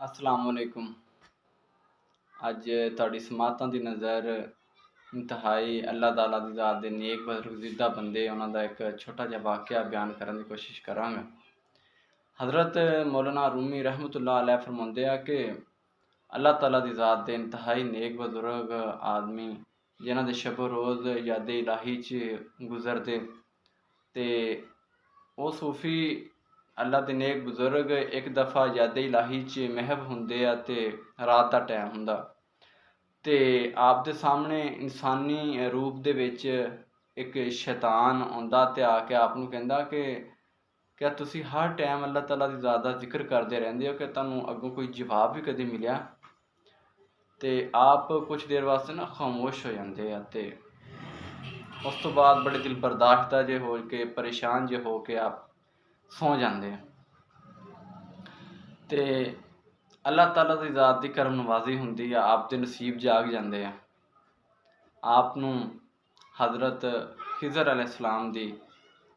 अस्सलाम वालेकुम। अज तुहाडी समातां दी नज़र इंतहाई अल्लाह ताला दी ज़ात दे नेक बरगुज़ीदा बंदे उन्हां दा एक छोटा जिहा वाक़या बयान करन दी कोशिश करांगा। हज़रत मौलाना रूमी रहमतुल्लाह अलैह फरमाउंदे आ कि अल्लाह ताला दी ज़ात दे इंतहाई नेक बुज़ुर्ग आदमी जिन्हां दे शब रोज़ यादे इलाही च गुज़रदे ते ਉਹ सूफी अल्लाह ਦੇ नेक बुजुर्ग एक दफ़ा यादे इलाही च महव ਹੁੰਦੇ ਆ ਤੇ ਰਾਤ ਦਾ ਟਾਈਮ ਹੁੰਦਾ ਤੇ ਆਪ ਦੇ ਸਾਹਮਣੇ ਇਨਸਾਨੀ ਰੂਪ ਦੇ ਵਿੱਚ ਇੱਕ ਸ਼ੈਤਾਨ ਆਉਂਦਾ ਤੇ ਆ ਕੇ ਆਪ ਨੂੰ ਕਹਿੰਦਾ ਕਿ क्या ਤੁਸੀਂ ਹਰ ਟਾਈਮ ਅੱਲਾਹ ਤਾਲਾ ਦੀ ਜ਼ਾਤ ਦਾ ਜ਼ਿਕਰ ਕਰਦੇ ਰਹਿੰਦੇ ਹੋ ਕਿ ਤੁਹਾਨੂੰ ਅੱਗੋਂ ਕੋਈ ਜਵਾਬ ਵੀ ਕਦੇ ਮਿਲਿਆ ਤੇ ਆਪ ਕੁਝ ਦੇਰ ਵਾਸਤੇ ਨਾ ਖਾਮੋਸ਼ ਹੋ ਜਾਂਦੇ ਆ ਤੇ ਉਸ ਤੋਂ ਬਾਅਦ ਬੜੇ ਦਿਲ ਬਰਦਾਸ਼ਤਾ ਜੇ ਹੋ ਕੇ ਪਰੇਸ਼ਾਨ ਜੇ ਹੋ ਕੇ ਆਪ ਸੌਂ ਜਾਂਦੇ ਆ ਤੇ अल्लाह ताला की ज़ात की करम नवाजी होंदी है आप के नसीब जाग जाते हैं। आप नूं हज़रत खिज़र अलैहिस्सलाम की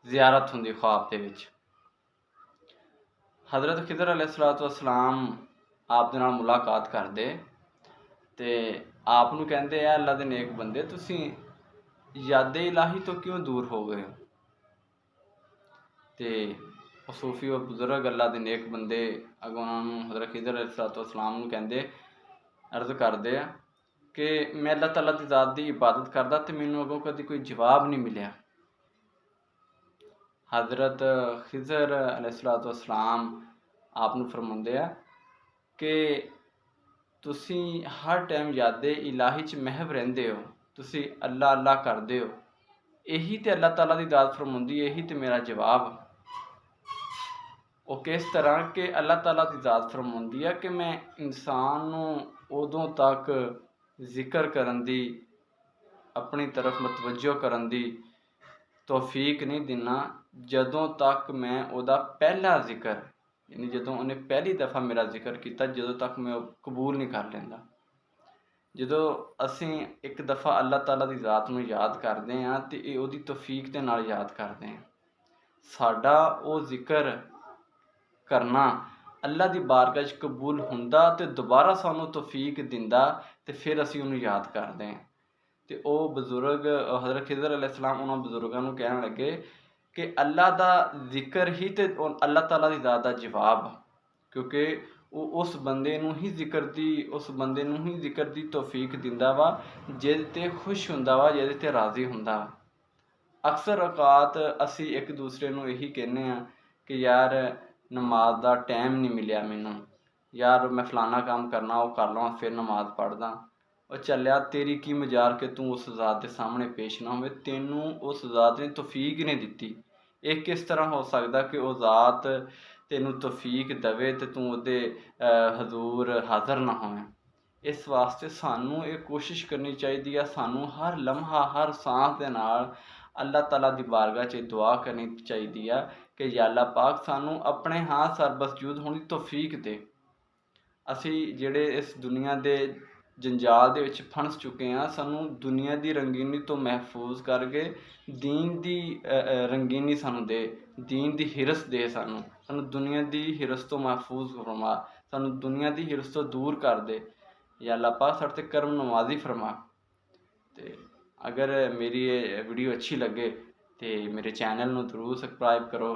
ज़ियारत होंदी ख्वाब दे विच। हज़रत खिज़र अलैहिस्सलाम आप दे नाल मुलाकात करदे ते आप नूं कहंदे आ अल्लाह दे नेक बंदे तुसीं यादे इलाही तो क्यों दूर हो गए हो। ते सूफी और बुजुर्ग अल्लाह के नेक बंदे अगों उन्होंने हज़रत खिज़र अलैहिस्सलाम नूं कहंदे अर्ज़ करदे आ कि मैं अल्लाह ताला की ज़ात की इबादत करदा ते मैनूं अगों कदी कोई जवाब नहीं मिलिया। हज़रत खिज़र अलैहिस्सलाम आप नूं फरमाउंदे आ कि तुसीं हर टाइम यादे इलाही च महव रहिंदे हो, तुसीं अल्लाह अल्लाह करदे हो, यही तो अल्लाह ताला की ज़ात फरमाउंदी, यही तो मेरा जवाब। वो किस तरह कि अल्लाह ताला की ज़ात फरमाउंदी है कि मैं इंसान नूं उदों तक जिक्र करन दी अपनी तरफ मतवज्जो करन दी तौफीक नहीं दिना जदों तक मैं उहदा पहला जिक्र यानी जदों उन्हें पहली दफ़ा मेरा जिक्र किया जदों तक मैं कबूल नहीं कर लेंदा। जदों असीं एक दफ़ा अल्लाह ताला की ज़ात नूं याद करते हैं तो ये उहदी तौफीक दे नाल याद करते हैं। साडा वो जिक्र करना अल्लाह की बारगाह च कबूल हुंदा ते दोबारा सानूं तौफीक दिंदा ते फिर असीं उहनूं याद करते हैं। तो वह बजुर्ग हज़रत खिज़र अलैहिस्सलाम उन्होंने बजुर्गों को कहन लगे कि अल्लाह का जिक्र ही तो अल्लाह ताला की ज़ात का जवाब, क्योंकि वो उस बंदे नूं ही जिक्र दी उस बंदे नूं ही जिक्र दी तौफीक दिंदा वा जिहदे ते खुश हुंदा वा जिहदे ते राज़ी हुंदा। अक्सर औकात असी एक दूसरे नूं यही कहने आ कि यार नमाज का टाइम नहीं मिलिया मैनूं, यार मैं फलाना काम करना वो कर लवां फिर नमाज पढ़दा। और चलिया तेरी की मजाल कि तू उस ज़ात के सामने पेश ना हो, तेनू उस ज़ात ने तौफीक ही नहीं दिती। ये किस तरह हो सकता कि वह ज़ात तेनू तौफीक दवे तो तू उहदे हजूर हाज़र ना होवें। इस वास्ते सानू ये कोशिश करनी चाहिए, सानू हर लम्हा हर सांस के नाल अल्लाह ताला की बारगाह च दुआ करनी चाहिए कि या अल्लाह पाक सानू अपने हाँ सरबसजूद होने की तौफीक दे। असी जिहड़े इस दुनिया के जंजाल दे विच फंस चुके हैं, सानू दुनिया की रंगीनी तो महफूज करके दीन की रंगीनी सानू दे, दीन की हिरस दे, सानू दुनिया की हिरस तो महफूज फरमा, सानू दुनिया की हिरस तो दूर कर दे। या अल्लाह पाक साडे ते करम नवाजी फरमा। तो अगर मेरी ये वीडियो अच्छी लगे तो मेरे चैनल नूं जरूर सबसक्राइब करो।